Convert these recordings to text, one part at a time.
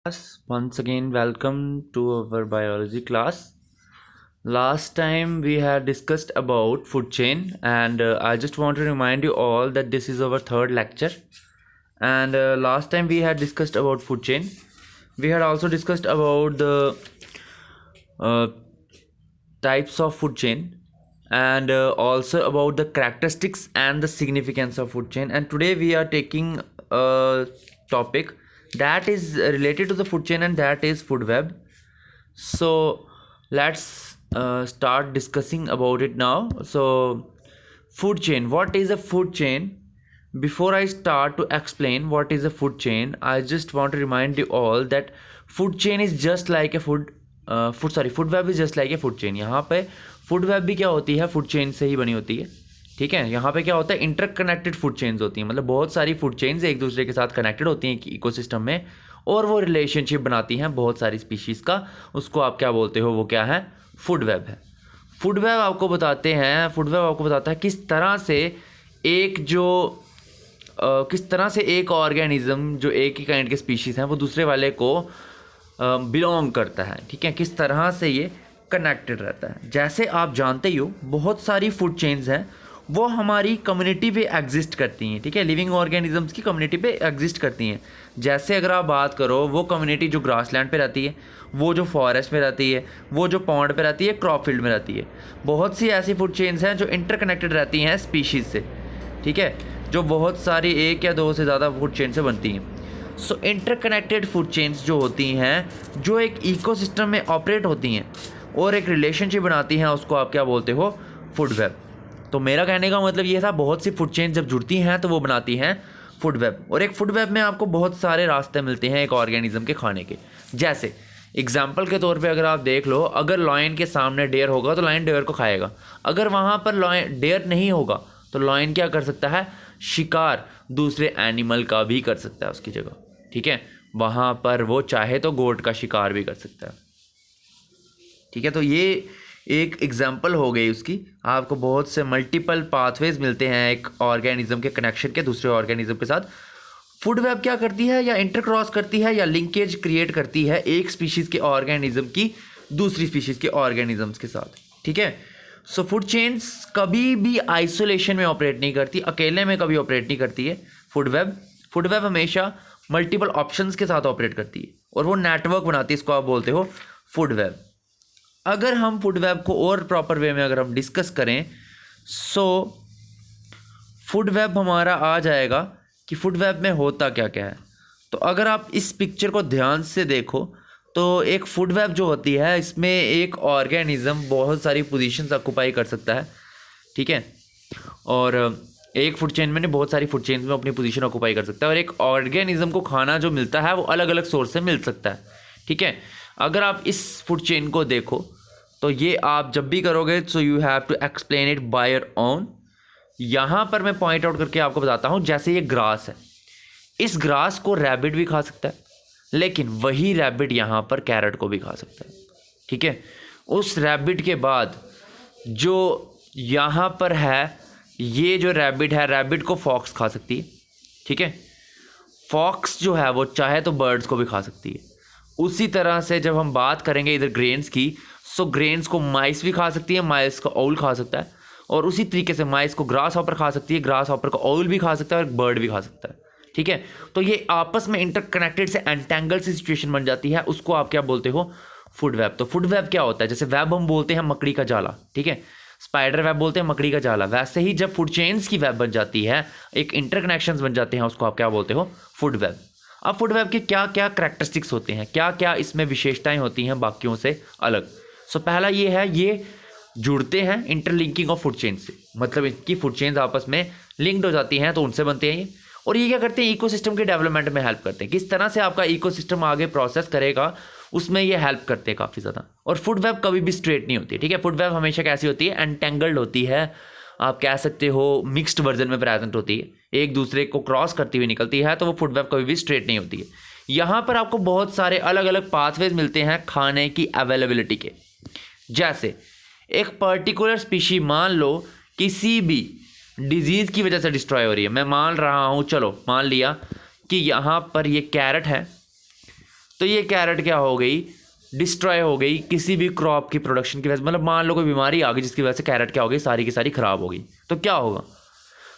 Once again, welcome to our biology class. Last time we had discussed about food chain, and I just want to remind you all that this is our third lecture. And last time we had discussed about food chain. We had also discussed about the uh, types of food chain and also about the characteristics and the significance of food chain. And today we are taking a topic that is related to the food chain, and that is food web. So let's start discussing about it now. So food chain, what is a food chain? Before I start to explain what is a food chain, I just want to remind you all that food chain is just like a food web is just like a food chain. यहाँ पे food web भी क्या होती है, food chain से ही बनी होती है. ठीक है, यहाँ पे क्या होता है, इंटरकनेक्टेड फूड चेन्स होती हैं. मतलब बहुत सारी फूड चेन्स एक दूसरे के साथ कनेक्टेड होती हैं इकोसिस्टम में, और वो रिलेशनशिप बनाती हैं बहुत सारी स्पीशीज़ का. उसको आप क्या बोलते हो, वो क्या है, फूड वेब है. फूड वेब आपको बताते हैं, फूड वेब आपको बताता है किस तरह से एक ऑर्गेनिज्म जो एक ही काइंड के स्पीशीज़ हैं वो दूसरे वाले को बिलोंग करता है. ठीक है, किस तरह से ये कनेक्टेड रहता है. जैसे आप जानते ही हो, बहुत सारी फूड चेन्स हैं वो हमारी कम्युनिटी पे एग्जिस्ट करती हैं. ठीक है, लिविंग ऑर्गेनिजम्स की कम्युनिटी पे एग्जिस्ट करती हैं. जैसे अगर आप बात करो, वो कम्युनिटी जो ग्रासलैंड पे रहती है, वो जो फॉरेस्ट में रहती है, वो जो पॉन्ड पे रहती है, क्रॉप फील्ड में रहती है. बहुत सी ऐसी फूड चेन्स हैं जो इंटरकनेक्टेड रहती हैं स्पीशीज़ से. ठीक है, जो बहुत सारी एक या दो से ज़्यादा फूड चेन से बनती हैं. सो इंटरकनेक्टेड फूड चेन्स जो होती हैं, जो एक इकोसिस्टम में ऑपरेट होती हैं और एक रिलेशनशिप बनाती हैं, उसको आप क्या बोलते हो, फूड वेब. तो मेरा कहने का मतलब ये था, बहुत सी फूड चेन जब जुड़ती हैं तो वो बनाती हैं फूड वेब. और एक फूड वेब में आपको बहुत सारे रास्ते मिलते हैं एक ऑर्गेनिज्म के खाने के. जैसे एग्जाम्पल के तौर पे अगर आप देख लो, अगर लॉयन के सामने डेयर होगा तो लॉयन डेयर को खाएगा. अगर वहाँ पर लॉयन डेयर नहीं होगा तो लॉयन क्या कर सकता है, शिकार दूसरे एनिमल का भी कर सकता है उसकी जगह. ठीक है, वहाँ पर वो चाहे तो गोट का शिकार भी कर सकता है. ठीक है, तो ये एक एग्जाम्पल हो गई उसकी. आपको बहुत से मल्टीपल पाथवेज मिलते हैं एक ऑर्गेनिज्म के कनेक्शन के दूसरे ऑर्गेनिज्म के साथ. फूड वेब क्या करती है, या इंटरक्रॉस करती है या लिंकेज क्रिएट करती है एक स्पीशीज़ के ऑर्गेनिज्म की दूसरी स्पीशीज़ के ऑर्गेनिजम्स के साथ. ठीक है, सो फूड चेन्स कभी भी आइसोलेशन में ऑपरेट नहीं करती, अकेले में कभी ऑपरेट नहीं करती है. फूड वेब हमेशा मल्टीपल ऑप्शंस के साथ ऑपरेट करती है और वो नेटवर्क बनाती है. इसको आप बोलते हो फूड वेब. अगर हम फूड वेब को और प्रॉपर वे में अगर हम डिस्कस करें, सो फूड वेब हमारा आ जाएगा कि फूड वेब में होता क्या क्या है. तो अगर आप इस पिक्चर को ध्यान से देखो तो एक फूड वेब जो होती है, इसमें एक ऑर्गेनिज्म बहुत सारी पोजीशंस ऑक्यूपाई कर सकता है. ठीक है, और एक फूड चेन में बहुत सारी फूड चेन्स में अपनी पोजीशन ऑक्यूपाई कर सकता है. और एक ऑर्गेनिज्म को खाना जो मिलता है वो अलग अलग सोर्स से मिल सकता है. ठीक है, अगर आप इस फूड चेन को देखो तो ये आप जब भी करोगे so you have to explain it by your own. यहाँ पर मैं पॉइंट आउट करके आपको बताता हूँ. जैसे ये ग्रास है, इस ग्रास को रैबिट भी खा सकता है, लेकिन वही रैबिट यहाँ पर कैरट को भी खा सकता है. ठीक है, उस रैबिट के बाद जो यहाँ पर है, ये जो रैबिट है, रैबिट को फॉक्स खा सकती है. ठीक है, फॉक्स जो है वो चाहे तो बर्ड्स को भी खा सकती है. उसी तरह से जब हम बात करेंगे इधर ग्रेन्स की, सो ग्रेन्स को माइस भी खा सकती है, माइस को ओल खा सकता है. और उसी तरीके से माइस को ग्रास हॉपर खा सकती है, ग्रास हॉपर को ओल भी खा सकता है, और बर्ड भी खा सकता है. ठीक है, तो ये आपस में इंटरकनेक्टेड से एंटेंगल सी सिचुएशन बन जाती है. उसको आप क्या बोलते हो, फूड वेब. तो फूड वेब क्या होता है, जैसे वेब हम बोलते हैं मकड़ी का जाला. ठीक है, स्पाइडर वेब बोलते हैं मकड़ी का जाला. वैसे ही जब फूड चेन्स की वेब बन जाती है, एक इंटरकनेक्शंस बन जाते हैं, उसको आप क्या बोलते हो, फूड वेब. अब फूड वेब के क्या क्या करैक्टरिस्टिक्स होते हैं, क्या क्या इसमें विशेषताएं होती हैं बाकियों से अलग. सो पहला ये है, ये जुड़ते हैं इंटरलिंकिंग ऑफ फूड चेन से. मतलब इनकी फूड चेन्स आपस में लिंक्ड हो जाती हैं तो उनसे बनते हैं ये. और ये क्या करते हैं, इकोसिस्टम के डेवलपमेंट में हेल्प करते हैं. किस तरह से आपका इकोसिस्टम आगे प्रोसेस करेगा उसमें ये हेल्प करते हैं काफ़ी ज़्यादा. और फूड वेब कभी भी स्ट्रेट नहीं होती है. ठीक है, फूड वेब हमेशा कैसी होती है, एंटेंगल्ड होती है. आप कह सकते हो मिक्स्ड वर्जन में प्रेजेंट होती है, एक दूसरे को क्रॉस करती हुई निकलती है. तो वो फूड वेब कभी भी स्ट्रेट नहीं होती है. यहाँ पर आपको बहुत सारे अलग अलग पाथवेज मिलते हैं खाने की अवेलेबिलिटी के. जैसे एक पर्टिकुलर स्पीशी मान लो किसी भी डिजीज़ की वजह से डिस्ट्रॉय हो रही है. मैं मान रहा हूँ, चलो मान लिया कि यहाँ पर ये कैरेट है, तो ये कैरेट क्या हो गई, डिस्ट्रॉय हो गई किसी भी क्रॉप की प्रोडक्शन की वजह से। मतलब मान लो कोई बीमारी आ गई जिसकी वजह से कैरेट क्या हो गई, सारी की सारी खराब हो गई। तो क्या होगा,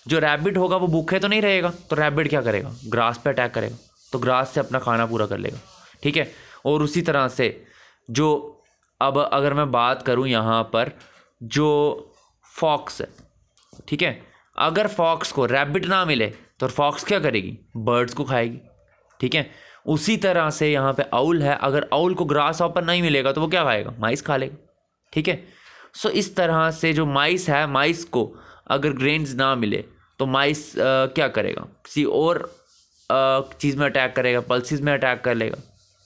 जो रैबिट होगा वो भूखे तो नहीं रहेगा, तो रैबिट क्या करेगा, ग्रास पे अटैक करेगा, तो ग्रास से अपना खाना पूरा कर लेगा, ठीक है। और उसी तरह से जो अब अगर मैं बात करूं यहाँ पर जो फॉक्स है, ठीक है, अगर फॉक्स को रैबिट ना मिले तो फॉक्स क्या करेगी, बर्ड्स को खाएगी, ठीक है। उसी तरह से यहाँ पे आउल है, अगर आउल को ग्रास हॉपर नहीं मिलेगा तो वो क्या खाएगा, माइस खा लेगा, ठीक है। सो इस तरह से जो माइस है, माइस को अगर ग्रेन्स ना मिले तो माइस क्या करेगा, किसी और चीज़ में अटैक करेगा, पल्सिस में अटैक कर लेगा,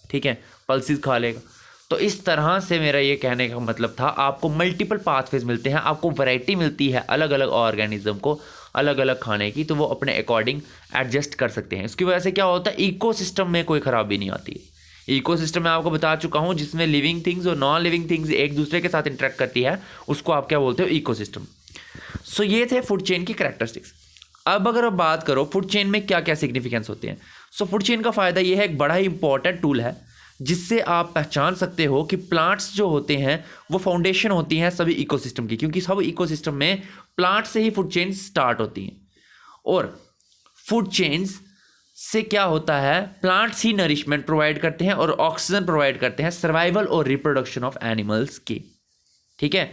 ठीक है, पल्सिस खा लेगा। तो इस तरह से मेरा ये कहने का मतलब था, आपको मल्टीपल पाथवेज मिलते हैं, आपको वैरायटी मिलती है अलग अलग ऑर्गेनिज्म को अलग अलग खाने की, तो वो अपने अकॉर्डिंग एडजस्ट कर सकते हैं। इसकी वजह से क्या होता है, इकोसिस्टम में कोई खराबी नहीं आती है। इकोसिस्टम में आपको बता चुका हूँ, जिसमें लिविंग थिंग्स और नॉन लिविंग थिंग्स एक दूसरे के साथ इंटरेक्ट करती है, उसको आप क्या बोलते हो, इकोसिस्टम। सो ये थे फूड चेन की कैरेक्टरिस्टिक्स। अब अगर आप बात करो फूड चेन में क्या क्या सिग्निफिकेंस होते हैं, सो फूड चेन का फ़ायदा ये है, एक बड़ा ही इंपॉर्टेंट टूल है जिससे आप पहचान सकते हो कि प्लांट्स जो होते हैं वो फाउंडेशन होती हैं सभी इकोसिस्टम की, क्योंकि सब इकोसिस्टम में प्लांट से ही फूड चेन स्टार्ट होती हैं। और फूड चेन्स से क्या होता है, प्लांट्स ही नरिशमेंट प्रोवाइड करते हैं और ऑक्सीजन प्रोवाइड करते हैं सर्वाइवल और रिप्रोडक्शन ऑफ एनिमल्स की, ठीक है।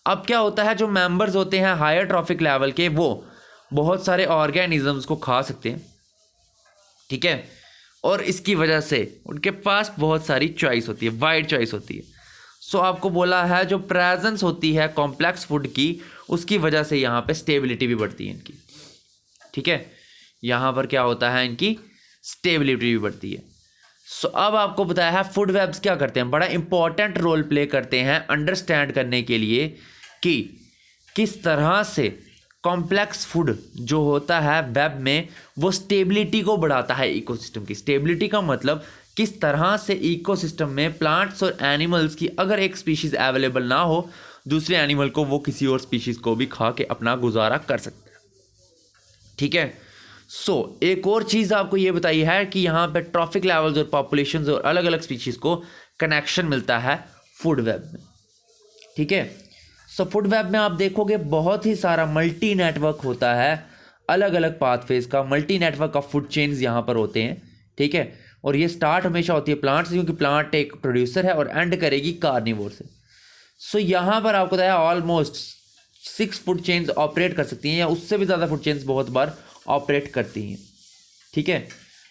अब क्या होता है, जो मेंबर्स होते हैं हायर ट्रॉफिक लेवल के, वो बहुत सारे ऑर्गेनिजम्स को खा सकते हैं, ठीक है, और इसकी वजह से उनके पास बहुत सारी चॉइस होती है, वाइड चॉइस होती है। सो आपको बोला है जो प्रेजेंस होती है कॉम्प्लेक्स फूड की, उसकी वजह से यहाँ पे स्टेबिलिटी भी बढ़ती है इनकी, ठीक है। यहाँ पर क्या होता है, इनकी स्टेबिलिटी भी बढ़ती है। सो अब आपको बताया है फूड वेब्स क्या करते हैं, बड़ा इंपॉर्टेंट रोल प्ले करते हैं अंडरस्टैंड करने के लिए कि किस तरह से कॉम्प्लेक्स फूड जो होता है वेब में वो स्टेबिलिटी को बढ़ाता है इकोसिस्टम की। स्टेबिलिटी का मतलब किस तरह से इकोसिस्टम में प्लांट्स और एनिमल्स की अगर एक स्पीशीज़ अवेलेबल ना हो, दूसरे एनिमल को वो किसी और स्पीशीज़ को भी खा के अपना गुजारा कर सकते हैं, ठीक है। सो एक और चीज़ आपको ये बताई है कि यहाँ पे ट्रॉफिक लेवल्स और पॉपुलेशंस और अलग अलग स्पीशीज़ को कनेक्शन मिलता है फूड वेब में, ठीक है। सो फूड वेब में आप देखोगे बहुत ही सारा मल्टी नेटवर्क होता है, अलग अलग पाथवेज का multi network of food chains यहाँ पर होते हैं, ठीक है। और ये स्टार्ट हमेशा होती है प्लांट से, क्योंकि प्लांट एक प्रोड्यूसर है, और एंड करेगी कार्निवोर से। सो यहाँ पर आपको बताया ऑलमोस्ट 6 फूड चेन्स ऑपरेट कर सकती हैं, या उससे भी ज़्यादा फूड चेन्स बहुत बार ऑपरेट करती हैं, ठीक है।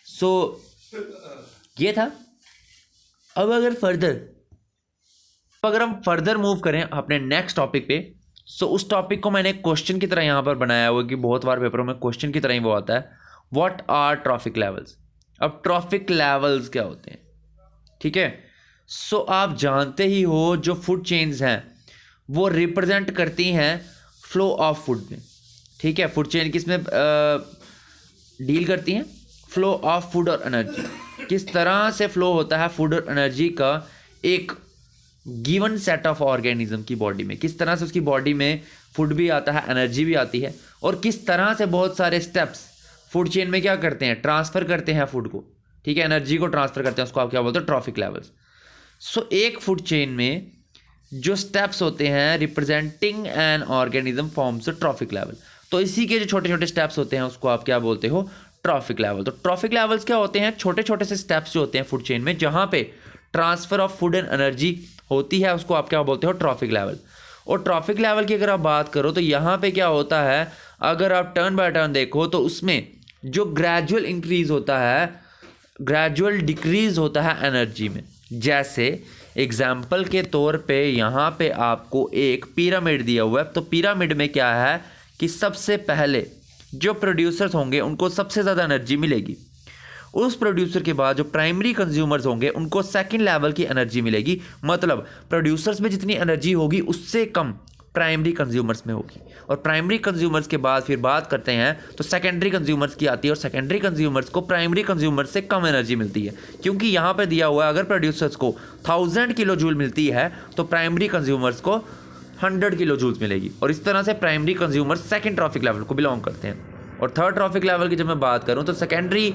सो ये था। अब अगर हम फर्दर मूव करें अपने नेक्स्ट टॉपिक पे, सो उस टॉपिक को मैंने क्वेश्चन की तरह यहाँ पर बनाया हुआ कि बहुत बार पेपरों में क्वेश्चन की तरह ही वो आता है, व्हाट आर ट्रॉफिक लेवल्स। अब ट्रॉफिक लेवल्स क्या होते हैं, ठीक है। सो आप जानते ही हो जो फूड चेन्स हैं वो रिप्रेजेंट करती हैं फ्लो ऑफ फूड में, ठीक है। फूड चेन किस में डील करती हैं, फ्लो ऑफ फूड और एनर्जी, किस तरह से फ्लो होता है फूड और एनर्जी का एक गिवन सेट ऑफ ऑर्गेनिज्म की बॉडी में, किस तरह से उसकी बॉडी में फूड भी आता है, एनर्जी भी आती है, और किस तरह से बहुत सारे स्टेप्स फूड चेन में क्या करते हैं, ट्रांसफ़र करते हैं फूड को, ठीक है, एनर्जी को ट्रांसफ़र करते हैं, उसको आप क्या बोलते हो, ट्रॉफिक लेवल्स। सो एक फूड चेन में जो स्टेप्स होते हैं representing an organism forms a traffic level, तो इसी के जो छोटे छोटे स्टेप्स होते हैं उसको आप क्या बोलते हो, ट्रॉफिक लेवल। तो ट्रॉफिक लेवल्स क्या होते हैं, छोटे छोटे से स्टेप्स जो होते हैं फूड चेन में जहाँ पे transfer of food and energy होती है, उसको आप क्या बोलते हो, ट्रॉफिक लेवल। और ट्रॉफिक लेवल की अगर आप बात करो तो यहाँ पे क्या होता है, अगर आप टर्न बाय टर्न देखो तो उसमें जो ग्रेजुअल इंक्रीज होता है, ग्रेजुअल डिक्रीज होता है एनर्जी में। जैसे एग्जाम्पल के तौर पे यहाँ पे आपको एक पिरामिड दिया हुआ है, तो पिरामिड में क्या है कि सबसे पहले जो प्रोड्यूसर्स होंगे उनको सबसे ज़्यादा एनर्जी मिलेगी, उस प्रोड्यूसर के बाद जो प्राइमरी कंज्यूमर्स होंगे उनको सेकंड लेवल की एनर्जी मिलेगी। मतलब प्रोड्यूसर्स में जितनी एनर्जी होगी उससे कम प्राइमरी कंज्यूमर्स में होगी, और प्राइमरी कंज्यूमर्स के बाद फिर बात करते हैं तो सेकेंडरी कंज्यूमर्स की आती है, और सेकेंडरी कंज्यूमर्स को प्राइमरी कंज्यूमर्स से कम एनर्जी मिलती है, क्योंकि यहाँ पे दिया हुआ है अगर प्रोड्यूसर्स को 1000 किलो जूल मिलती है तो प्राइमरी कंज्यूमर्स को 100 किलो जूल्स मिलेगी, और इस तरह से primary consumers second trophic level को बिलोंग करते हैं। और थर्ड ट्रॉफिक लेवल की जब मैं बात करूँ तो सेकेंडरी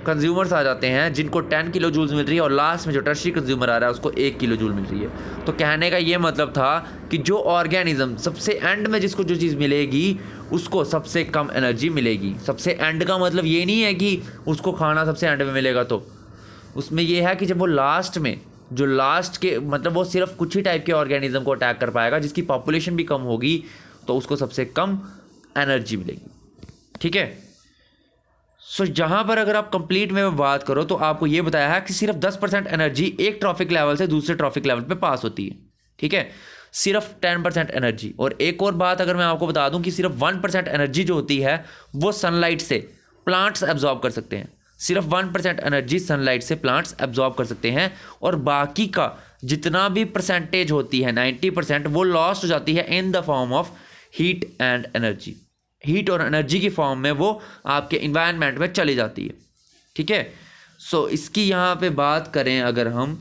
कंज्यूमर्स आ जाते हैं जिनको 10 किलो जूल्स मिल रही है और लास्ट में जो टर्शरी कंज्यूमर आ रहा है उसको 1 किलो जूल मिल रही है। तो कहने का ये मतलब था कि जो ऑर्गेनिज्म सबसे एंड में जिसको जो चीज़ मिलेगी उसको सबसे कम एनर्जी मिलेगी। सबसे एंड का मतलब ये नहीं है कि उसको खाना सबसे एंड में मिलेगा, तो उसमें ये है कि जब वो लास्ट में जो लास्ट के मतलब वो सिर्फ कुछ ही टाइप के ऑर्गेनिज्म को अटैक कर पाएगा जिसकी पॉपुलेशन भी कम होगी, तो उसको सबसे कम एनर्जी मिलेगी। ठीक है। सो जहाँ पर अगर आप कंप्लीट में बात करो तो आपको ये बताया है कि सिर्फ 10% एनर्जी एक ट्रॉफिक लेवल से दूसरे ट्रॉफिक लेवल पे पास होती है। ठीक है, सिर्फ 10% एनर्जी। और एक और बात अगर मैं आपको बता दूं कि सिर्फ 1% एनर्जी जो होती है वो सनलाइट से प्लांट्स एब्जॉर्ब कर सकते हैं। सिर्फ 1% एनर्जी सनलाइट से प्लांट्स एब्जॉर्ब कर सकते हैं और बाकी का जितना भी परसेंटेज होती है 90% वो लॉस्ट हो जाती है in the form of heat and energy. Heat और एनर्जी की फॉर्म में वो आपके इन्वायरमेंट में चली जाती है। ठीक है। सो इसकी यहाँ पे बात करें अगर हम,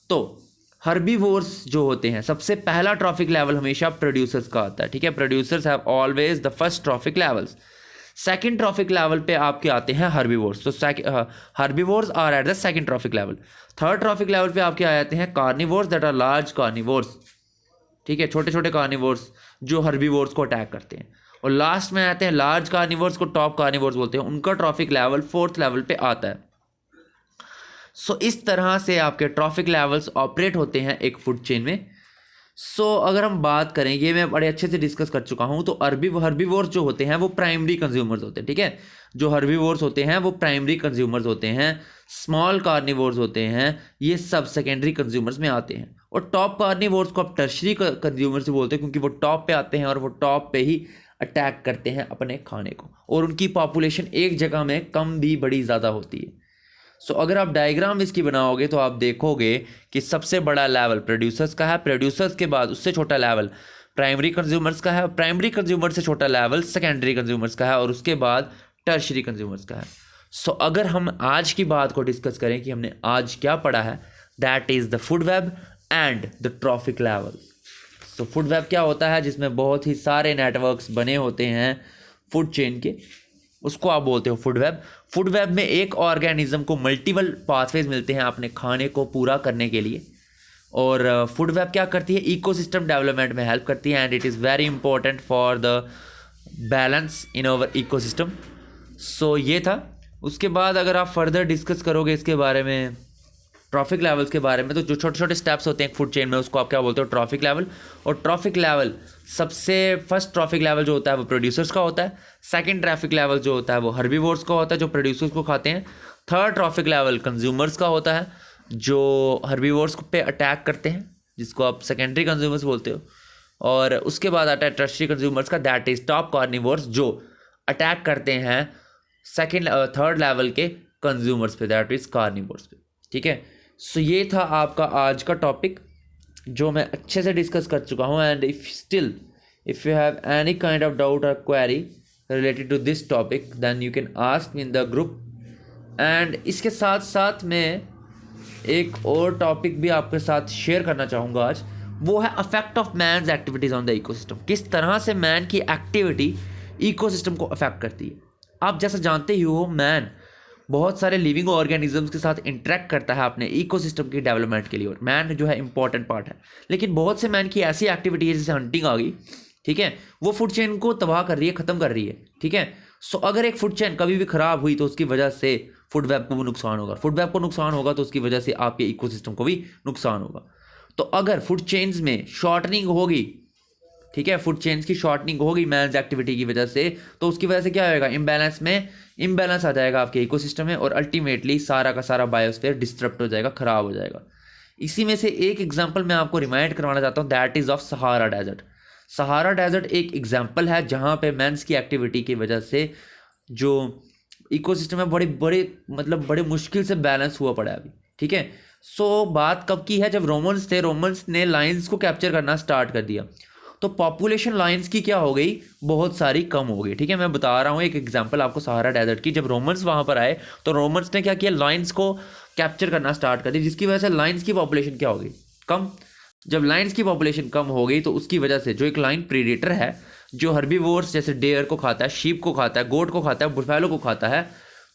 तो हर्बीवोर्स जो होते हैं सबसे पहला ट्रॉफिक लेवल हमेशा प्रोड्यूसर्स का आता है। ठीक है, producers have always the first trophic levels. Second trophic level पे आपके आते हैं हर्बीवोर्स। तो herbivores are at the second trophic level. Third trophic level पे आपके आ जाते हैं carnivores that are large carnivores. ठीक है, छोटे छोटे कार्निवोर्स जो हर्बीवोर्स को अटैक करते हैं। और लास्ट में आते हैं लार्ज कार्निवोर्स को टॉप कार्निवोर्स बोलते हैं। उनका ट्रॉफिक लेवल फोर्थ लेवल पे आता है। सो इस तरह से आपके ट्रॉफिक लेवल्स ऑपरेट होते हैं एक फूड चेन में। सो अगर हम बात करें, ये मैं बड़े अच्छे से डिस्कस कर चुका हूँ, तो हर्बीवोर्स जो होते हैं वो प्राइमरी कंज्यूमर्स होते हैं। ठीक है, जो हर्बीवोर्स होते हैं वो प्राइमरी कंज्यूमर्स होते हैं। स्मॉल कार्निवोर्स होते हैं ये सब सेकेंडरी कंज्यूमर्स में आते हैं। और टॉप कार्निवोर्स को आप टर्शरी कंज्यूमर्स बोलते हैं क्योंकि वो टॉप पे आते हैं और वो टॉप पे ही अटैक करते हैं अपने खाने को, और उनकी पॉपुलेशन एक जगह में कम भी बड़ी ज़्यादा होती है। सो अगर आप डायग्राम इसकी बनाओगे तो आप देखोगे कि सबसे बड़ा लेवल प्रोड्यूसर्स का है, प्रोड्यूसर्स के बाद उससे छोटा लेवल प्राइमरी कंज्यूमर्स का है, प्राइमरी कंज्यूमर से छोटा लेवल सेकेंडरी कंज्यूमर्स का है और उसके बाद टर्शरी कंज्यूमर्स का है। सो अगर हम आज की बात को डिस्कस करें कि हमने आज क्या पढ़ा है, that is the food web and the traffic level. तो फूड वेब क्या होता है, जिसमें बहुत ही सारे नेटवर्क्स बने होते हैं फूड चेन के, उसको आप बोलते हो फूड वेब। फूड वेब में एक ऑर्गेनिज्म को मल्टीपल पाथवेज मिलते हैं अपने खाने को पूरा करने के लिए। और फूड वेब क्या करती है, इकोसिस्टम डेवलपमेंट में हेल्प करती है and it is very important for the balance in our ecosystem. So ये था। उसके बाद अगर आप फर्दर डिस्कस करोगे इसके बारे में, ट्रॉफिक लेवल्स के बारे में, तो जो छोटे छोटे स्टेप्स होते हैं फूड चेन में उसको आप क्या बोलते हो, ट्रॉफिक लेवल। और ट्रॉफिक लेवल सबसे फर्स्ट ट्रॉफिक लेवल जो होता है वो प्रोड्यूसर्स का होता है। सेकंड ट्रैफिक लेवल जो होता है वो हर्बीवोर्स का होता है जो प्रोड्यूसर्स को खाते हैं। थर्ड ट्रॉफिक लेवल कंज्यूमर्स का होता है जो हर्बीवोर्स पे अटैक करते हैं, जिसको आप सेकेंडरी कंज्यूमर्स बोलते हो। और उसके बाद आता है टर्शरी कंज्यूमर्स का, दैट इज टॉप कार्निवोर्स, जो अटैक करते हैं थर्ड लेवल के कंज्यूमर्स पे, दैट इज कार्निवोर्स पे। ठीक है। सो ये था आपका आज का टॉपिक जो मैं अच्छे से डिस्कस कर चुका हूँ। And if you have any kind of doubt और query related to this topic then you can ask me in the group. And इसके साथ साथ मैं एक और टॉपिक भी आपके साथ शेयर करना चाहूँगा आज, वो है affect of man's activities on the ecosystem. किस तरह से मैन की एक्टिविटी इकोसिस्टम को अफेक्ट करती है। आप जैसा जानते ही हो, मैन बहुत सारे लिविंग ऑर्गेनिजम्स के साथ इंटरेक्ट करता है अपने इकोसिस्टम की डेवलपमेंट के लिए, और मैन जो है इंपॉर्टेंट पार्ट है। लेकिन बहुत से मैन की ऐसी एक्टिविटी है जैसे हंटिंग आ गई, ठीक है, वो फूड चेन को तबाह कर रही है, ख़त्म कर रही है। ठीक है। सो अगर एक फूड चेन कभी भी ख़राब हुई तो उसकी वजह से फूड वेब को भी नुकसान होगा, फूड वेब को नुकसान होगा तो उसकी वजह से आपके इकोसिस्टम को भी नुकसान होगा। तो अगर फूड चेन्स में शॉर्टनिंग होगी, ठीक है, फूड चेन्स की शॉर्टनिंग होगी मैन्स एक्टिविटी की वजह से, तो उसकी वजह से क्या होगा, इम्बैलेंस आ जाएगा आपके इकोसिस्टम में और अल्टीमेटली सारा का सारा बायोस्फीयर डिस्टर्ब हो जाएगा, ख़राब हो जाएगा। इसी में से एक एग्जांपल मैं आपको रिमाइंड करवाना चाहता हूँ, that is of Sahara desert. Sahara desert एक एग्जांपल है जहाँ पे मैन्स की एक्टिविटी की वजह से जो इकोसिस्टम है बड़े मुश्किल से बैलेंस हुआ पड़ा है अभी। ठीक है। सो बात कब की है, जब रोमन्स ने लाइन्स को कैप्चर करना स्टार्ट कर दिया तो पॉपुलेशन लाइन्स की क्या हो गई, बहुत सारी कम हो गई। ठीक है, मैं बता रहा हूँ एक एग्जांपल आपको सहारा डेजर्ट की। जब रोमन्स वहाँ पर आए तो रोमन्स ने क्या किया, लाइन्स को कैप्चर करना स्टार्ट कर दिया, जिसकी वजह से लाइन्स की पॉपुलेशन क्या हो गई, कम। जब लाइन्स की पॉपुलेशन कम हो गई तो उसकी वजह से जो एक लाइन प्रीडेटर है जो हर्बीवोर्स जैसे डेयर को खाता है, शीप को खाता है, गोट को खाता है, बुफेलो को खाता है,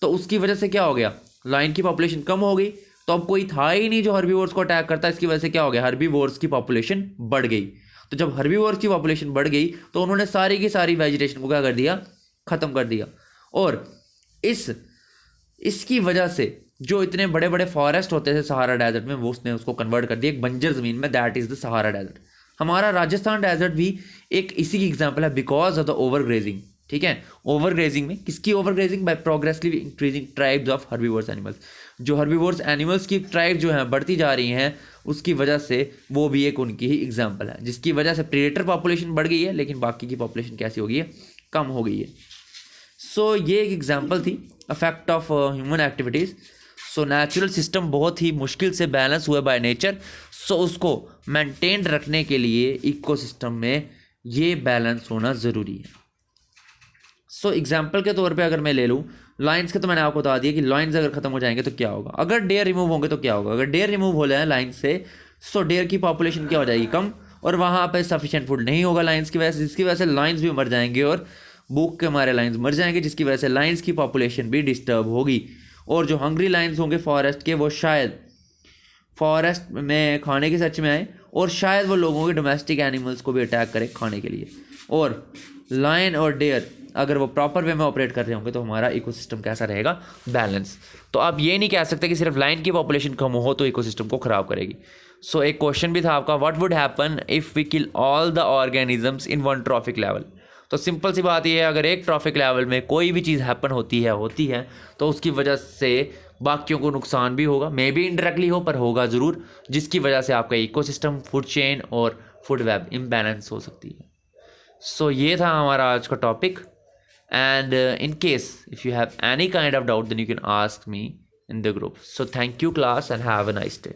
तो उसकी वजह से क्या हो गया, लायन की पॉपुलेशन कम हो गई तो अब कोई था ही नहीं जो हर्बीवोर्स को अटैक करता, इसकी वजह से क्या हो गया, हर्बीवोर्स की पॉपुलेशन बढ़ गई। तो जब हर्बीवोर्स की पॉपुलेशन बढ़ गई तो उन्होंने सारी की सारी वेजिटेशन को क्या कर दिया, ख़त्म कर दिया। और इसकी वजह से जो इतने बड़े बड़े फॉरेस्ट होते थे सहारा डेजर्ट में, वो उसने उसको कन्वर्ट कर दिया एक बंजर ज़मीन में, that is the Sahara desert. हमारा राजस्थान डेजर्ट भी एक इसी की एग्जांपल है, because of the overgrazing. ठीक है, ओवर ग्रेजिंग में किसकी overgrazing, by progressively increasing tribes of herbivores animals. जो हर्बीवोर्स एनिमल्स की ट्राइब जो है बढ़ती जा रही हैं, उसकी वजह से वो भी एक उनकी ही एग्जाम्पल है, जिसकी वजह से प्रेडेटर पॉपुलेशन बढ़ गई है लेकिन बाकी की पॉपुलेशन कैसी हो गई है, कम हो गई है। सो ये एक एग्जाम्पल थी affect of human activities. So natural system बहुत ही मुश्किल से बैलेंस हुआ बाय नेचर, सो उसको मेंटेन रखने के लिए इकोसिस्टम में ये बैलेंस होना ज़रूरी है। सो एग्जाम्पल के तौर पे अगर मैं ले लूँ लाइन्स के, तो मैंने आपको बता दिया कि लाइन्स अगर ख़त्म हो जाएंगे तो क्या होगा, अगर डेयर रिमूव होंगे तो क्या होगा। अगर डेयर रिमूव हो जाए लाइन से, सो डेयर की पॉपुलेशन क्या हो जाएगी, कम, और वहाँ पे सफिशिएंट फूड नहीं होगा लाइन्स की वजह से, जिसकी वजह से लाइन्स भी मर जाएंगे और भूख के मारे लाइन्स मर जाएंगे, जिसकी वजह से लाइन्स की पॉपुलेशन भी डिस्टर्ब होगी। और जो हंग्री लाइन्स होंगे फॉरेस्ट के, वो शायद फॉरेस्ट में खाने के सच में आए और शायद वो लोगों के डोमेस्टिक एनिमल्स को भी अटैक करे खाने के लिए। और लायन और डेयर अगर वो प्रॉपर वे में ऑपरेट कर रहे होंगे तो हमारा इकोसिस्टम कैसा रहेगा, बैलेंस। तो आप ये नहीं कह सकते कि सिर्फ लायन की पॉपुलेशन कम हो तो इकोसिस्टम को ख़राब करेगी। सो एक क्वेश्चन भी था आपका, what would happen if we kill all the organisms in one trophic level. तो सिंपल सी बात ये है, अगर एक ट्रॉफिक लेवल में कोई भी चीज़ हैपन होती है तो उसकी वजह से बाकियों को नुकसान भी होगा, मे बी इनडायरेक्टली हो पर होगा ज़रूर, जिसकी वजह से आपका इकोसिस्टम, फूड चेन और फूड वेब इम्बैलेंस हो सकती है। सो ये था हमारा आज का topic, and in case if you have any kind of doubt then you can ask me in the group. So thank you class and have a nice day.